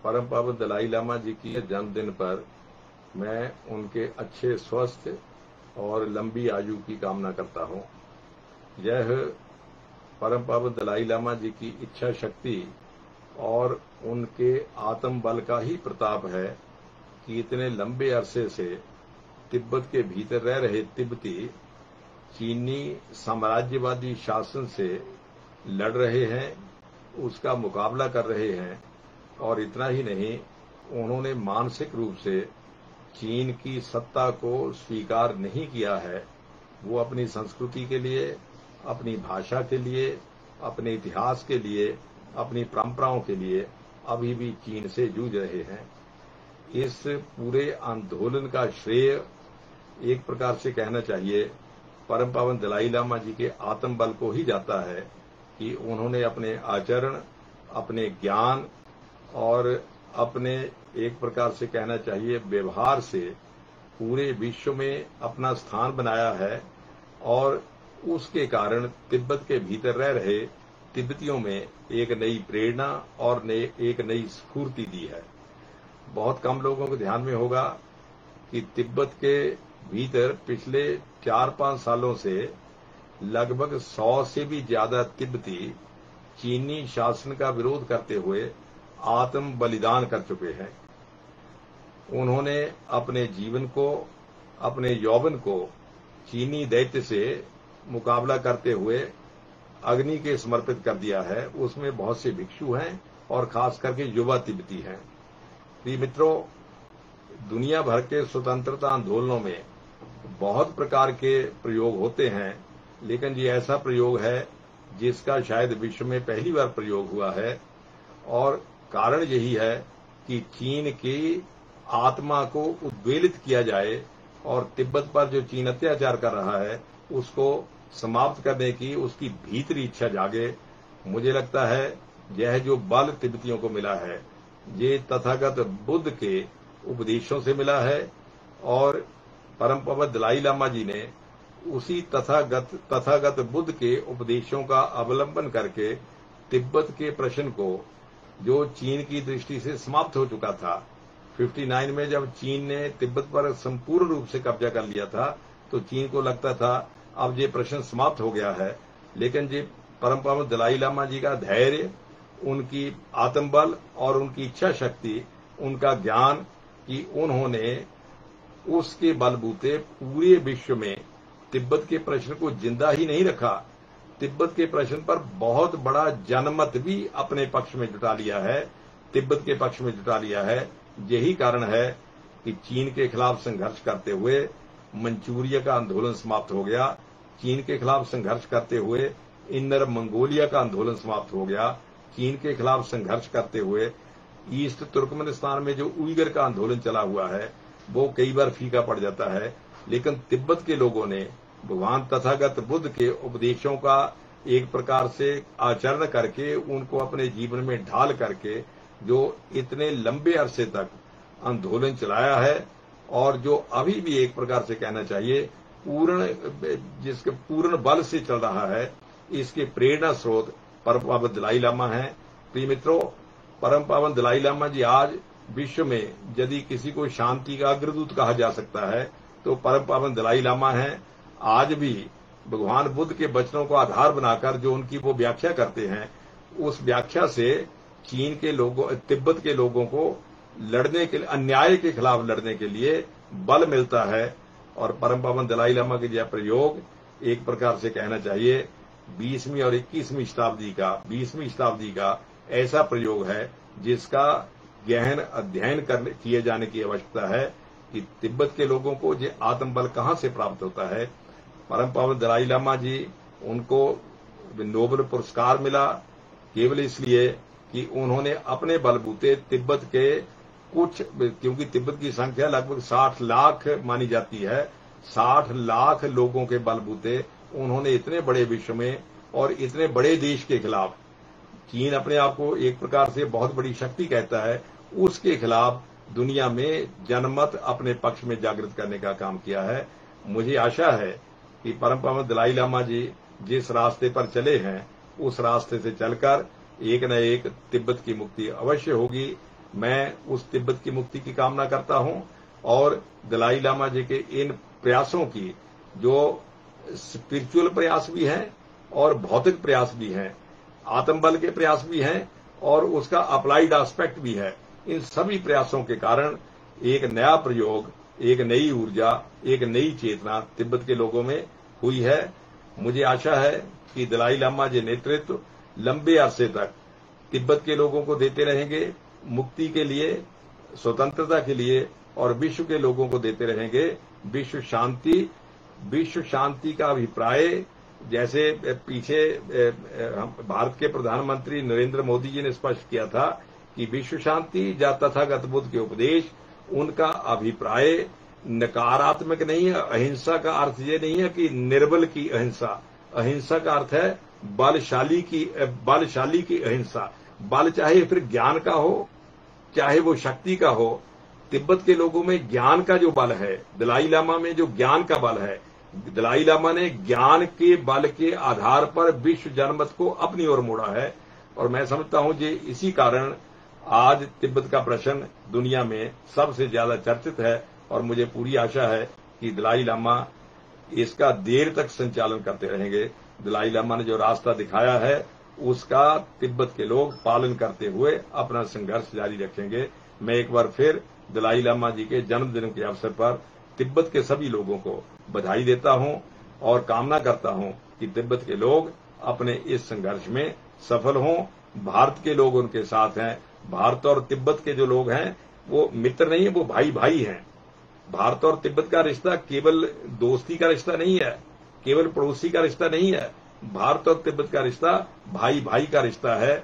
परम पावन दलाई लामा जी की जन्मदिन पर मैं उनके अच्छे स्वस्थ और लंबी आयु की कामना करता हूँ। यह परम पावन दलाई लामा जी की इच्छा शक्ति और उनके आत्म बल का ही प्रताप है कि इतने लंबे अरसे से तिब्बत के भीतर रह रहे तिब्बती चीनी साम्राज्यवादी शासन से लड़ रहे हैं, उसका मुकाबला कर रहे हैं। और इतना ही नहीं, उन्होंने मानसिक रूप से चीन की सत्ता को स्वीकार नहीं किया है। वो अपनी संस्कृति के लिए, अपनी भाषा के लिए, अपने इतिहास के लिए, अपनी परंपराओं के लिए अभी भी चीन से जूझ रहे हैं। इस पूरे आंदोलन का श्रेय एक प्रकार से कहना चाहिए परम पावन दलाई लामा जी के आत्म बल को ही जाता है कि उन्होंने अपने आचरण, अपने ज्ञान और अपने एक प्रकार से कहना चाहिए व्यवहार से पूरे विश्व में अपना स्थान बनाया है और उसके कारण तिब्बत के भीतर रह रहे तिब्बतियों में एक नई प्रेरणा और एक नई स्फूर्ति दी है। बहुत कम लोगों को ध्यान में होगा कि तिब्बत के भीतर पिछले 4-5 सालों से लगभग 100 से भी ज्यादा तिब्बती चीनी शासन का विरोध करते हुए आत्म बलिदान कर चुके हैं। उन्होंने अपने जीवन को, अपने यौवन को चीनी दैत्य से मुकाबला करते हुए अग्नि के समर्पित कर दिया है। उसमें बहुत से भिक्षु हैं और खास करके युवा तिब्बती हैं। प्रिय मित्रों, दुनिया भर के स्वतंत्रता आंदोलनों में बहुत प्रकार के प्रयोग होते हैं, लेकिन ये ऐसा प्रयोग है जिसका शायद विश्व में पहली बार प्रयोग हुआ है। और कारण यही है कि चीन की आत्मा को उद्वेलित किया जाए और तिब्बत पर जो चीन अत्याचार कर रहा है उसको समाप्त करने की उसकी भीतरी इच्छा जागे। मुझे लगता है यह जो बल तिब्बतियों को मिला है ये तथागत बुद्ध के उपदेशों से मिला है और परम पावन दलाई लामा जी ने उसी तथागत बुद्ध के उपदेशों का अवलंबन करके तिब्बत के प्रश्न को, जो चीन की दृष्टि से समाप्त हो चुका था, 59 में जब चीन ने तिब्बत पर संपूर्ण रूप से कब्जा कर लिया था तो चीन को लगता था अब ये प्रश्न समाप्त हो गया है। लेकिन ये परम पावन दलाई लामा जी का धैर्य, उनकी आत्मबल और उनकी इच्छा शक्ति, उनका ज्ञान कि उन्होंने उसके बलबूते पूरे विश्व में तिब्बत के प्रश्न को जिंदा ही नहीं रखा, तिब्बत के प्रश्न पर बहुत बड़ा जनमत भी अपने पक्ष में जुटा लिया है, तिब्बत के पक्ष में जुटा लिया है। यही कारण है कि चीन के खिलाफ संघर्ष करते हुए मंचूरिया का आंदोलन समाप्त हो गया, चीन के खिलाफ संघर्ष करते हुए इनर मंगोलिया का आंदोलन समाप्त हो गया, चीन के खिलाफ संघर्ष करते हुए ईस्ट तुर्कमेनिस्तान में जो उइगर का आंदोलन चला हुआ है वो कई बार फीका पड़ जाता है। लेकिन तिब्बत के लोगों ने भगवान तथागत बुद्ध के उपदेशों का एक प्रकार से आचरण करके, उनको अपने जीवन में ढाल करके जो इतने लंबे अरसे तक आंदोलन चलाया है और जो अभी भी एक प्रकार से कहना चाहिए जिसके पूर्ण बल से चल रहा है, इसके प्रेरणा स्रोत परम पावन दलाई लामा है। प्रिय मित्रों, परम पावन दलाई लामा जी आज विश्व में यदि किसी को शांति का अग्रदूत कहा जा सकता है तो परम पावन दलाई लामा हैं। आज भी भगवान बुद्ध के वचनों को आधार बनाकर जो उनकी वो व्याख्या करते हैं, उस व्याख्या से चीन के लोगों, तिब्बत के लोगों को लड़ने के लिए, अन्याय के खिलाफ लड़ने के लिए बल मिलता है। और परम पावन दलाई लामा के यह प्रयोग एक प्रकार से कहना चाहिए 20वीं और 21वीं शताब्दी का ऐसा प्रयोग है जिसका गहन अध्ययन किए जाने की आवश्यकता है कि तिब्बत के लोगों को ये आत्मबल कहां से प्राप्त होता है। परम पावन दलाई लामा जी, उनको नोबेल पुरस्कार मिला केवल इसलिए कि उन्होंने अपने बलबूते तिब्बत के क्योंकि तिब्बत की संख्या लगभग 60 लाख मानी जाती है, 60 लाख लोगों के बलबूते उन्होंने इतने बड़े विश्व में और इतने बड़े देश के खिलाफ, चीन अपने आप को एक प्रकार से बहुत बड़ी शक्ति कहता है, उसके खिलाफ दुनिया में जनमत अपने पक्ष में जागृत करने का काम किया है। मुझे आशा है कि परम पावन दलाई लामा जी जिस रास्ते पर चले हैं उस रास्ते से चलकर एक न एक तिब्बत की मुक्ति अवश्य होगी। मैं उस तिब्बत की मुक्ति की कामना करता हूं और दलाई लामा जी के इन प्रयासों की, जो स्पिरिचुअल प्रयास भी हैं और भौतिक प्रयास भी हैं, आत्मबल के प्रयास भी हैं और उसका अप्लाइड एस्पेक्ट भी है, इन सभी प्रयासों के कारण एक नया प्रयोग, एक नई ऊर्जा, एक नई चेतना तिब्बत के लोगों में हुई है। मुझे आशा है कि दलाई लामा जी नेतृत्व लंबे अरसे तक तिब्बत के लोगों को देते रहेंगे, मुक्ति के लिए, स्वतंत्रता के लिए, और विश्व के लोगों को देते रहेंगे विश्व शांति का अभिप्राय। जैसे पीछे भारत के प्रधानमंत्री नरेंद्र मोदी जी ने स्पष्ट किया था कि विश्व शांति या तथागत बुद्ध के उपदेश, उनका अभिप्राय नकारात्मक नहीं है। अहिंसा का अर्थ ये नहीं है कि निर्बल की अहिंसा, अहिंसा का अर्थ है बलशाली की अहिंसा। बल चाहे फिर ज्ञान का हो, चाहे वो शक्ति का हो। तिब्बत के लोगों में ज्ञान का जो बल है, दलाई लामा में जो ज्ञान का बल है, दलाई लामा ने ज्ञान के बल के आधार पर विश्व जनमत को अपनी ओर मोड़ा है। और मैं समझता हूं कि इसी कारण आज तिब्बत का प्रश्न दुनिया में सबसे ज्यादा चर्चित है और मुझे पूरी आशा है कि दलाई लामा इसका देर तक संचालन करते रहेंगे। दलाई लामा ने जो रास्ता दिखाया है उसका तिब्बत के लोग पालन करते हुए अपना संघर्ष जारी रखेंगे। मैं एक बार फिर दलाई लामा जी के जन्मदिन के अवसर पर तिब्बत के सभी लोगों को बधाई देता हूं और कामना करता हूं कि तिब्बत के लोग अपने इस संघर्ष में सफल हों। भारत के लोग उनके साथ हैं। भारत और तिब्बत के जो लोग हैं वो मित्र नहीं है, वो भाई भाई हैं। भारत और तिब्बत का रिश्ता केवल दोस्ती का रिश्ता नहीं है, केवल पड़ोसी का रिश्ता नहीं है। भारत और तिब्बत का रिश्ता भाई भाई का रिश्ता है।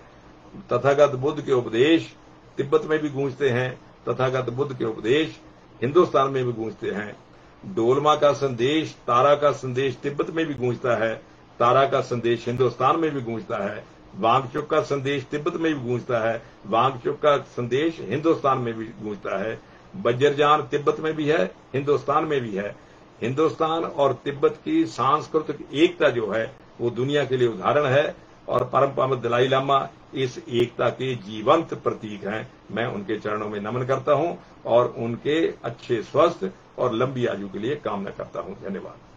तथागत बुद्ध के उपदेश तिब्बत में भी गूंजते हैं, तथागत बुद्ध के उपदेश हिंदुस्तान में भी गूंजते हैं। डोलमा का संदेश, तारा का संदेश तिब्बत में भी गूंजता है, तारा का संदेश हिंदुस्तान में भी गूंजता है। वांगचुक का संदेश तिब्बत में भी गूंजता है, वांगचुक का संदेश हिंदुस्तान में भी गूंजता है। बज्जरजान तिब्बत में भी है, हिंदुस्तान में भी है। हिंदुस्तान और तिब्बत की सांस्कृतिक एकता जो है वो दुनिया के लिए उदाहरण है और परम पावन दलाई लामा इस एकता के जीवंत प्रतीक हैं। मैं उनके चरणों में नमन करता हूं और उनके अच्छे स्वास्थ्य और लंबी आयु के लिए कामना करता हूं। धन्यवाद।